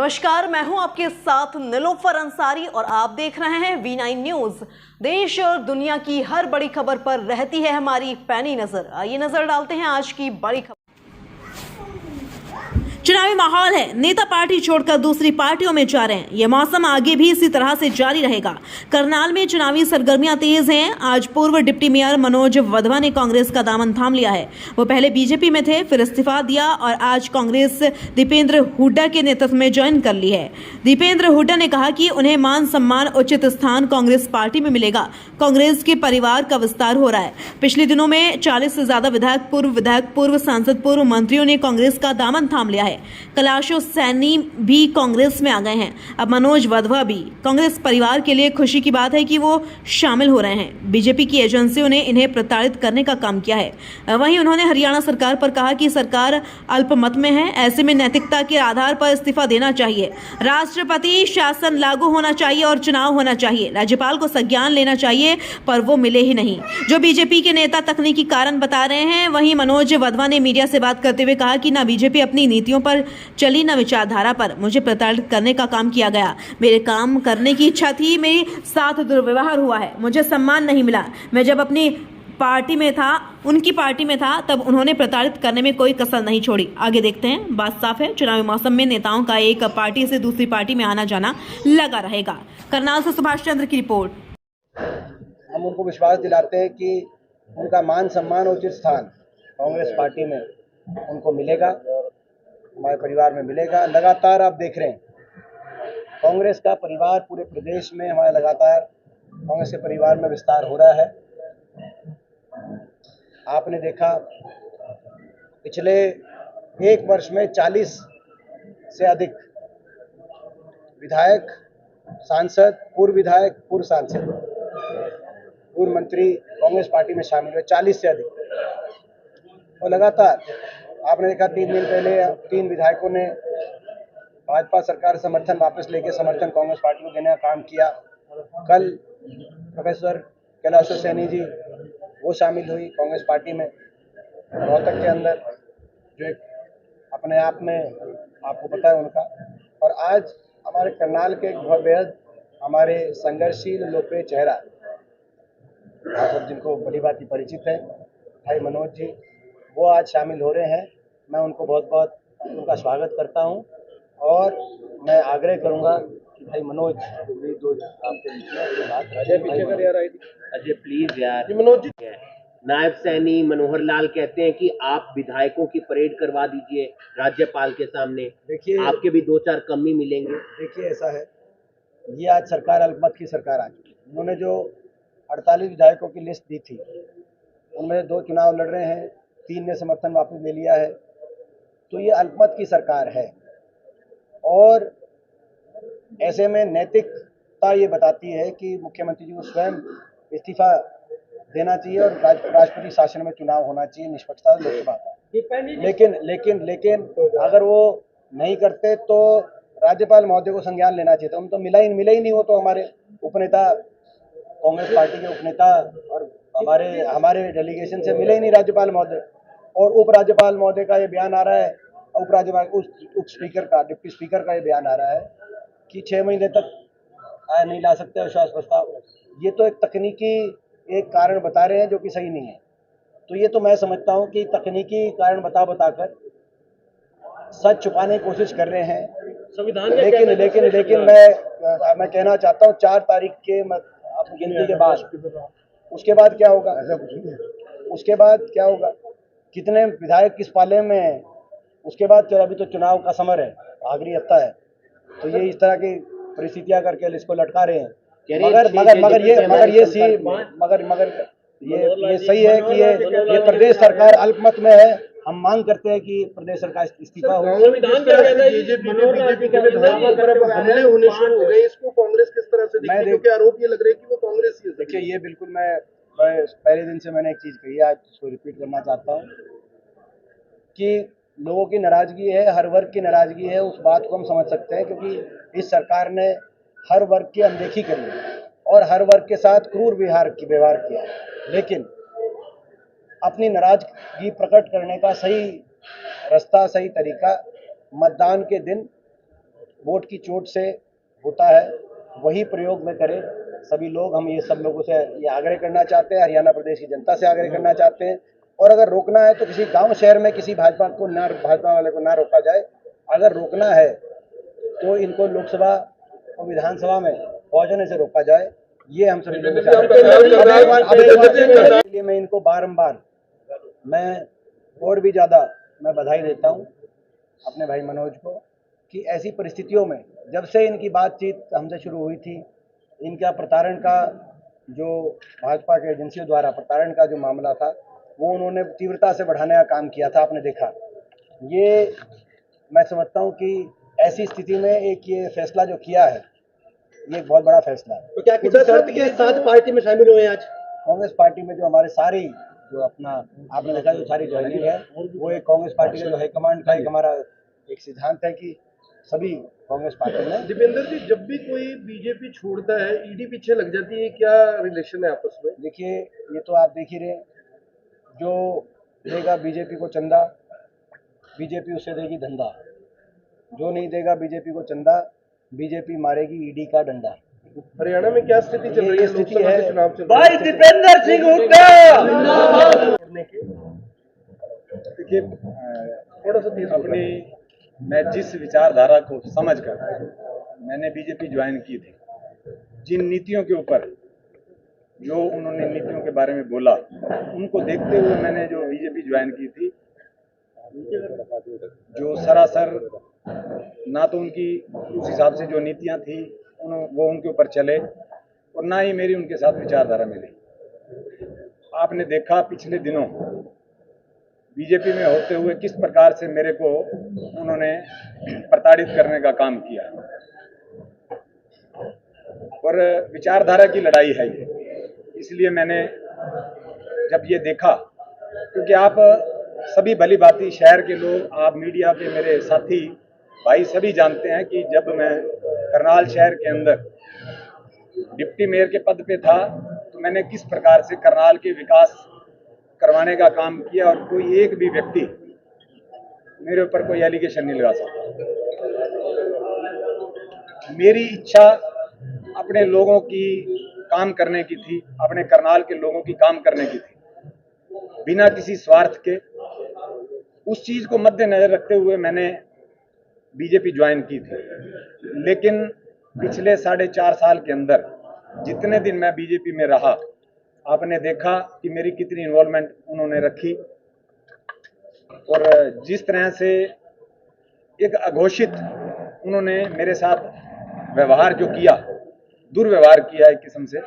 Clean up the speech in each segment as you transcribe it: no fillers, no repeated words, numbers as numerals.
नमस्कार, मैं हूं आपके साथ निलोफर अंसारी और आप देख रहे हैं V9 न्यूज। देश और दुनिया की हर बड़ी खबर पर रहती है हमारी पैनी नजर। आइए नजर डालते हैं आज की बड़ी खबर। चुनावी माहौल है, नेता पार्टी छोड़कर दूसरी पार्टियों में जा रहे हैं। यह मौसम आगे भी इसी तरह से जारी रहेगा। करनाल में चुनावी सरगर्मियां तेज हैं। आज पूर्व डिप्टी मेयर मनोज वधवा ने कांग्रेस का दामन थाम लिया है। वो पहले बीजेपी में थे, फिर इस्तीफा दिया और आज कांग्रेस दीपेंद्र हुड्डा के नेतृत्व में ज्वाइन कर ली है। दीपेंद्र हुड्डा ने कहा कि उन्हें मान सम्मान उचित स्थान कांग्रेस पार्टी में मिलेगा। कांग्रेस के परिवार का विस्तार हो रहा है। पिछले दिनों में 40 से ज्यादा विधायक, पूर्व सांसद, पूर्व मंत्रियों ने कांग्रेस का दामन थाम लिया है। कैलाशो सैनी भी कांग्रेस में आ गए हैं। अब मनोज वधवा भी। कांग्रेस परिवार के लिए खुशी की बात है कि वो शामिल हो रहे हैं। बीजेपी की एजेंसियों ने इन्हें प्रताड़ित करने का काम किया है। वहीं उन्होंने हरियाणा सरकार पर कहा कि सरकार अल्पमत में है, ऐसे में नैतिकता के आधार पर इस्तीफा देना चाहिए। राष्ट्रपति शासन लागू होना चाहिए और चुनाव होना चाहिए। राज्यपाल को संज्ञान लेना चाहिए, पर वो मिले ही नहीं, जो बीजेपी के नेता तकनीकी कारण बता रहे हैं। वहीं मनोज वधवा ने मीडिया से बात करते हुए कहा कि ना बीजेपी अपनी नीतियों पर चली, न विचारधारा पर। मुझे प्रताड़ित करने का काम किया गया। मेरे काम करने की इच्छा थी, मेरे साथ दुर्व्यवहार हुआ है, मुझे सम्मान नहीं मिला। मैं जब अपनी पार्टी में था, उनकी पार्टी में था, तब उन्होंने प्रताड़ित करने में कोई कसर नहीं छोड़ी। आगे देखते हैं। बात साफ है, चुनावी मौसम में नेताओं का एक पार्टी से दूसरी पार्टी में आना जाना लगा रहेगा। करनाल से सुभाष चंद्र की रिपोर्ट। हम उनको विश्वास दिलाते हैं कि उनका मान सम्मान उचित स्थान कांग्रेस पार्टी में उनको मिलेगा, हमारे परिवार में मिलेगा। लगातार आप देख रहे हैं कांग्रेस का परिवार पूरे प्रदेश में हमारा लगातार कांग्रेस के परिवार में विस्तार हो रहा है। आपने देखा पिछले एक वर्ष में 40 से अधिक विधायक, सांसद, पूर्व विधायक, पूर्व सांसद, पूर्व मंत्री कांग्रेस पार्टी में शामिल हुए, 40 से अधिक। और लगातार आपने देखा 3 दिन पहले 3 विधायकों ने भाजपा सरकार समर्थन वापस लेके समर्थन कांग्रेस पार्टी को देने का काम किया। कल प्रोफेसर कैलाशो सैनी जी वो शामिल हुई कांग्रेस पार्टी में रोहतक के अंदर, जो एक अपने आप में आपको पता है उनका। और आज हमारे करनाल के बहुत बेहद हमारे संघर्षशील लोकप्रिय चेहरा, आप सब जिनको भली भांति परिचित है, भाई मनोज जी, वो आज शामिल हो रहे हैं। मैं उनको बहुत बहुत उनका स्वागत करता हूं और मैं आग्रह करूंगा कि भाई मनोज आपके पीछे कर यार, अजय प्लीज यार। मनोज जी, नायब सैनी मनोहर लाल कहते हैं कि आप विधायकों की परेड करवा दीजिए राज्यपाल के सामने, देखिए आपके भी 2-4 कमी मिलेंगे। देखिए ऐसा है, ये आज सरकार अल्पमत की सरकार आ चुकी है। उन्होंने जो 48 विधायकों की लिस्ट दी थी, उनमें 2 चुनाव लड़ रहे हैं, 3 ने समर्थन वापस ले लिया है। तो ये अल्पमत की सरकार है और ऐसे में नैतिकता ये बताती है कि मुख्यमंत्री जी को स्वयं इस्तीफा देना चाहिए और राष्ट्रपति शासन में चुनाव होना चाहिए, निष्पक्षता लोकसभा का। लेकिन अगर वो नहीं करते तो राज्यपाल महोदय को संज्ञान लेना चाहिए। तो हम तो मिला ही नहीं। वो तो हमारे उपनेता, कांग्रेस पार्टी के उपनेता और हमारे डेलीगेशन से मिले ही नहीं राज्यपाल महोदय। और उपराज्यपाल महोदय का ये बयान आ रहा है, उपराज्यपाल उप स्पीकर का, डिप्टी स्पीकर का ये बयान आ रहा है कि 6 महीने तक नहीं ला सकते अविश्वास प्रस्ताव। ये तो एक तकनीकी एक कारण बता रहे हैं जो कि सही नहीं है। तो ये तो मैं समझता हूँ कि तकनीकी कारण बताकर सच छुपाने की कोशिश कर रहे हैं संविधान। लेकिन मैं कहना चाहता हूँ 4 तारीख के गिनती के बाद उसके बाद क्या होगा, कितने विधायक किस पाले में है, उसके बाद क्या, अभी तो चुनाव का समर है, आखिरी हफ्ता है। तो ये इस तरह की परिस्थितियां करके इसको लटका रहे हैं। मगर ये सही है कि ये प्रदेश सरकार अल्पमत में है। हम मांग करते हैं कि प्रदेश सरकार इस्तीफा हो। संविधान क्या कहता है कि हमले होने शुरू हो गए, इसको कांग्रेस किस तरह से देखती है? क्योंकि आरोप ये लग रहे हैं कि वो कांग्रेस ही है। देखिए, ये बिल्कुल मैं पहले दिन से मैंने एक चीज कही है, आज उसको रिपीट करना चाहता हूँ कि लोगों की नाराजगी है, हर वर्ग की नाराजगी है। उस बात को हम समझ सकते हैं क्योंकि इस सरकार ने हर वर्ग की अनदेखी करी और हर वर्ग के साथ क्रूर व्यवहार किया। लेकिन अपनी नाराजगी प्रकट करने का सही रास्ता, सही तरीका मतदान के दिन वोट की चोट से होता है वही प्रयोग में करें सभी लोग। हम ये सब लोगों से ये आग्रह करना चाहते हैं, हरियाणा प्रदेश की जनता से आग्रह करना चाहते हैं। और अगर रोकना है तो किसी गांव शहर में किसी भाजपा वाले को ना रोका जाए। अगर रोकना है तो इनको लोकसभा और विधानसभा में पहुंचने से रोका जाए। ये हम सभी लोगों से लिए मैं इनको बारंबार मैं और भी ज़्यादा मैं बधाई देता हूं अपने भाई मनोज को कि ऐसी परिस्थितियों में जब से इनकी बातचीत हमसे शुरू हुई थी, इनका प्रताड़न का जो भाजपा के एजेंसियों द्वारा प्रताड़न का जो मामला था वो उन्होंने तीव्रता से बढ़ाने का काम किया था। आपने देखा, ये मैं समझता हूं कि ऐसी स्थिति में एक ये फैसला जो किया है ये एक बहुत बड़ा फैसला है। तो क्या किसी शर्त के साथ पार्टी में शामिल हुए आज? कांग्रेस पार्टी में जो हमारे सारे जो अपना आपने देखा जो सारी ज्वाइनिंग है वो एक कांग्रेस पार्टी का जो हाईकमांड का एक हमारा एक सिद्धांत है कि सभी कांग्रेस पार्टी में। दीपेंद्र जी, जब भी कोई बीजेपी छोड़ता है ईडी पीछे लग जाती है, क्या रिलेशन है आपस में? देखिए, ये तो आप देख ही रहे, जो देगा बीजेपी को चंदा बीजेपी उससे देगी धंधा, जो नहीं देगा बीजेपी को चंदा बीजेपी मारेगी ईडी का डंडा। हरियाणा में क्या स्थिति चल रही है? स्थिति लोकसभा है के चुनाव चल भाई दीपेंद्र सिंह हुड्डा। देखिए, थोड़ा सा अपनी मैं जिस विचारधारा को समझकर मैंने बीजेपी ज्वाइन की थी, जिन नीतियों के ऊपर जो उन्होंने नीतियों के बारे में बोला उनको देखते हुए मैंने जो बीजेपी ज्वाइन की थी, जो सरासर ना तो उनकी उस हिसाब से जो नीतियां थी वो उनके ऊपर चले और ना ही मेरी उनके साथ विचारधारा मिली। आपने देखा पिछले दिनों बीजेपी में होते हुए किस प्रकार से मेरे को उन्होंने प्रताड़ित करने का काम किया और विचारधारा की लड़ाई है ये। इसलिए मैंने जब ये देखा, क्योंकि आप सभी भली भांति शहर के लोग, आप मीडिया के मेरे साथी भाई सभी जानते हैं कि जब मैं करनाल शहर के अंदर डिप्टी मेयर के पद पे था तो मैंने किस प्रकार से करनाल के विकास करवाने का काम किया और कोई एक भी व्यक्ति मेरे ऊपर कोई एलिगेशन नहीं लगा सकता। मेरी इच्छा अपने लोगों की काम करने की थी, अपने करनाल के लोगों की काम करने की थी, बिना किसी स्वार्थ के। उस चीज को मद्देनजर रखते हुए मैंने बीजेपी ज्वाइन की थी। लेकिन पिछले 4.5 साल के अंदर जितने दिन मैं बीजेपी में रहा, आपने देखा कि मेरी कितनी इन्वॉल्वमेंट उन्होंने रखी और जिस तरह से एक अघोषित उन्होंने मेरे साथ व्यवहार जो किया, दुर्व्यवहार किया एक किस्म से।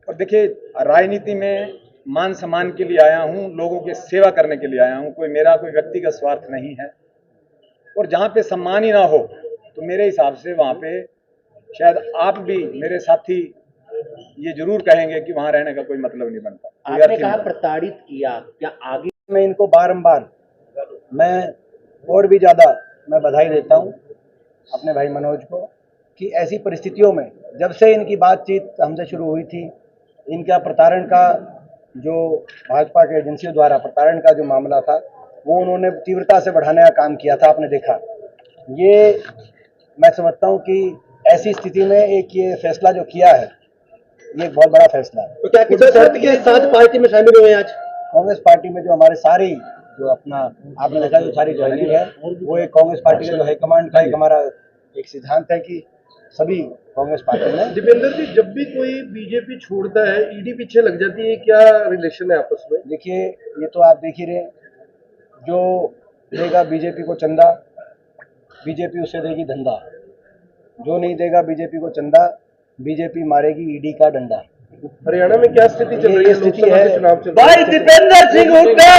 और देखिए, राजनीति में मान सम्मान के लिए आया हूं, लोगों की सेवा करने के लिए आया हूं, कोई मेरा कोई व्यक्तिगत स्वार्थ नहीं है। और जहां पे सम्मान ही ना हो तो मेरे हिसाब से वहां पे शायद आप भी मेरे साथी ये जरूर कहेंगे कि वहां रहने का कोई मतलब नहीं बनता। आपने कहा प्रताड़ित किया, क्या आगे मैं इनको बारंबार मैं और भी ज़्यादा मैं बधाई देता हूं अपने भाई मनोज को कि ऐसी परिस्थितियों में जब से इनकी बातचीत हमसे शुरू हुई थी, इनका प्रताड़न का जो भाजपा के एजेंसियों द्वारा प्रताड़न का जो मामला था वो उन्होंने तीव्रता से बढ़ाने का काम किया था। आपने देखा, ये मैं समझता हूं कि ऐसी स्थिति में एक ये फैसला जो किया है ये एक बहुत बड़ा फैसला है। तो क्या किसी शर्त के साथ पार्टी में शामिल हुए आज? कांग्रेस पार्टी में जो हमारे सारे जो अपना आपने देखा जो सारी ज्वाइनिंग है वो एक कांग्रेस पार्टी का जो हाईकमांड का एक हमारा एक सिद्धांत है कि सभी कांग्रेस पार्टी में। दीपेंद्र जी, जब भी कोई बीजेपी छोड़ता है ईडी पीछे लग जाती है, क्या रिलेशन है आपस में? देखिए, ये तो आप देख ही रहे, जो देगा बीजेपी को चंदा बीजेपी उससे देगी धंधा, जो नहीं देगा बीजेपी को चंदा बीजेपी मारेगी ईडी का डंडा। हरियाणा में क्या स्थिति चल रही है? स्थिति लोकसभा है के चुनाव चल रहे हैं। भाई दीपेंद्र सिंह हुड्डा।